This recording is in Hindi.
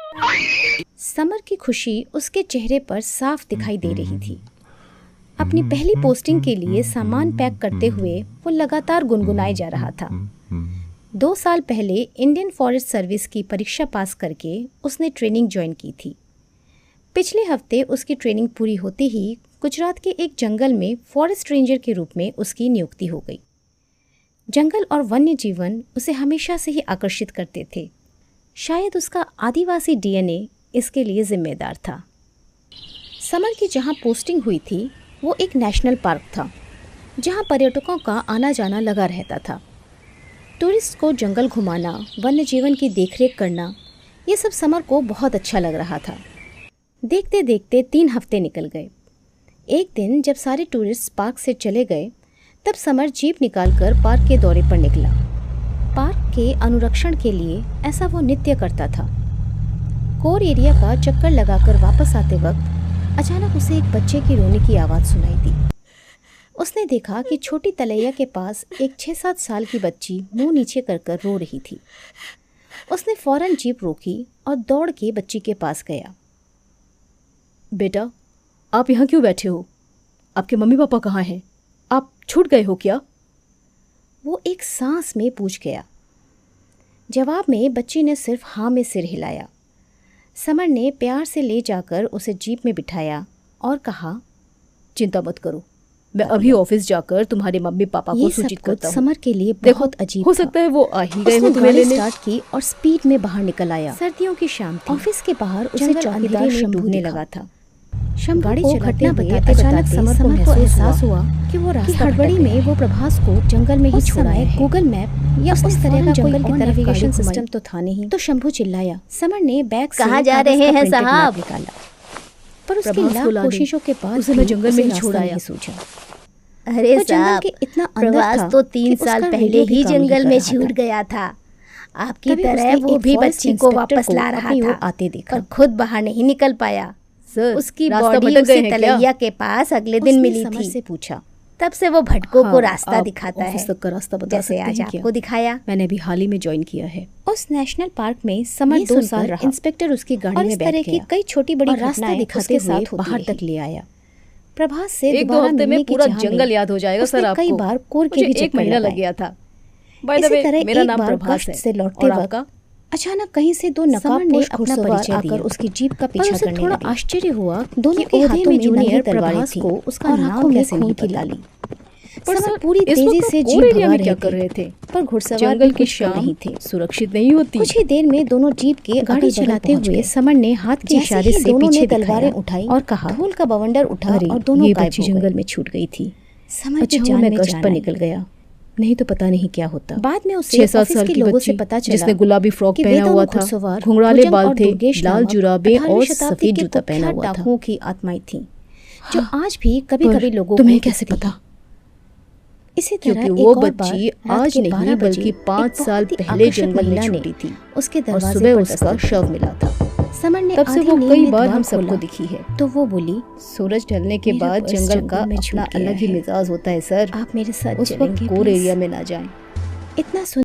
समर की खुशी उसके चेहरे पर साफ दिखाई दे रही थी। अपनी पहली पोस्टिंग के लिए सामान पैक करते हुए वो लगातार गुनगुनाए जा रहा था। 2 साल पहले इंडियन फॉरेस्ट सर्विस की परीक्षा पास करके उसने ट्रेनिंग ज्वाइन की थी। पिछले हफ्ते उसकी ट्रेनिंग पूरी होते ही गुजरात के एक जंगल में फॉरेस्ट रेंजर के रूप में उसकी नियुक्ति हो गई। जंगल और वन्य जीवन उसे हमेशा से ही आकर्षित करते थे। शायद उसका आदिवासी डीएनए इसके लिए जिम्मेदार था। समर की जहाँ पोस्टिंग हुई थी वो एक नेशनल पार्क था, जहाँ पर्यटकों का आना जाना लगा रहता था। टूरिस्ट को जंगल घुमाना, वन्य जीवन की देखरेख करना, ये सब समर को बहुत अच्छा लग रहा था। देखते देखते 3 हफ्ते निकल गए। एक दिन जब सारे टूरिस्ट पार्क से चले गए, तब समर जीप निकालकर पार्क के दौरे पर निकला। पार्क के अनुरक्षण के लिए ऐसा वो नित्य करता था। कोर एरिया का चक्कर लगाकर वापस आते वक्त अचानक उसे एक बच्चे की रोने की आवाज़ सुनाई दी। उसने देखा कि छोटी तलैया के पास एक 6-7 साल की बच्ची मुंह नीचे कर रो रही थी। उसने फौरन जीप रोकी और दौड़ के बच्ची के पास गया। बेटा, आप यहाँ क्यों बैठे हो? आपके मम्मी पापा कहाँ हैं? आप छूट गए हो क्या? वो एक सांस में पूछ गया। जवाब में बच्ची ने सिर्फ हाँ में सिर हिलाया। समर ने प्यार से ले जाकर उसे जीप में बिठाया और कहा, चिंता मत करो, मैं अभी ऑफिस जाकर तुम्हारे मम्मी पापा को सूचित करता हूँ। समर के लिए बहुत अजीब हो सकता है वो आ ही गए हो तुम्हें लेने। स्टार्ट की और स्पीड में बाहर निकल आया। सर्दियों की शाम थी। ऑफिस के बाहर उसे चौकीदार शंभू ने लगा था। गाड़ी घटना बताते अचानक समर को एहसास हुआ कि वो रास्ता हड़बड़ी में वो प्रभास को जंगल में ही छोड़ाया है। गूगल मैप या उस तरह का जंगल की तरफ नेविगेशन सिस्टम तो था नहीं। तो शंभू चिल्लाया। समर ने बैग से कहाँ जा रहे हैं साहब? निकाला, पर उसकी लाख कोशिशों के बाद उसे मैं जंगल में ही छोड़ाया। सोचा, अरे साहब, इतना प्रभास तो 3 साल पहले ही जंगल में छूट गया था। आपकी तरह वो भी बच्ची को वापस ला रहा था, आते देखा, पर खुद बाहर नहीं निकल पाया। सर, उसकी बॉडी उसे तलैया के पास अगले दिन मिली थी। से पूछा, तब से वो भटकों को रास्ता दिखाता है, ऑफिस तक का रास्ता बता जैसे आज आपको दिखाया। मैंने अभी हाल ही में ज्वाइन किया है। उस नेशनल पार्क में समर 2 साल रहा। इंस्पेक्टर उसकी गाड़ी में बैठ गया। कई छोटी बड़ी रास्ता दिखाते हुए बाहर तक ले आया। प्रभास से 1-2 हफ्ते में पूरा जंगल याद हो जाएगा सर आपको। कई बार कोर के भी 1 महीना लग गया था। बाय द वे, मेरा नाम प्रभास है। से लौटते वक्त अचानक कहीं से 2 नकाबपोश अपना परिचय आकर उसकी जीप का पीछा करने लगे। थोड़ा आश्चर्य हुआ, दोनों के हाथों में जूनियर प्रभास को उसका नाम कैसे नहीं पता ली। समर पूरी तेजी से जीप भगा क्या कर रहे थे, पर घुड़सवार जंगल की शाम नहीं थे, सुरक्षित नहीं होती। कुछ ही देर में दोनों जीप के गाड़ी चलाते हुए समर ने हाथ के इशारे से पीछे तलवारें उठाई और कहा, धूल का बवंडर उठा और दोनों बच्ची जंगल में छूट गई थी। समर की जान में कष्ट पर निकल गया, नहीं तो पता नहीं क्या होता। बाद में उसे 6-7 साल की लोगों से बच्ची पता चला जिसने गुलाबी फ्रॉक पहना हुआ था, घुंघराले बाल थे, लाल जुराबे और सफेद जूता पहना हुआ था। डाकुओं की आत्माएं थीं, जो आज भी कभी-कभी लोगों को तुम्हें कैसे पता? इसी तरह क्योंकि वो बच्ची आज नहीं बल्कि 5 साल पहले जंगल में छूटी थी उसके और दरवाजे सुबह पर उसका शव मिला था। समर ने तब से वो आधी कई नींद बार में हम द्वार सबको खोला, दिखी है। तो वो बोली, सूरज ढलने के मेरा बाद पर्स जंगल जंगल का में अपना छूट गया अलग ही है। मिजाज होता है सर। आप मेरे साथ उस वक्त चलेंगे कोर प्लीज? एरिया में ना जाएं। इतना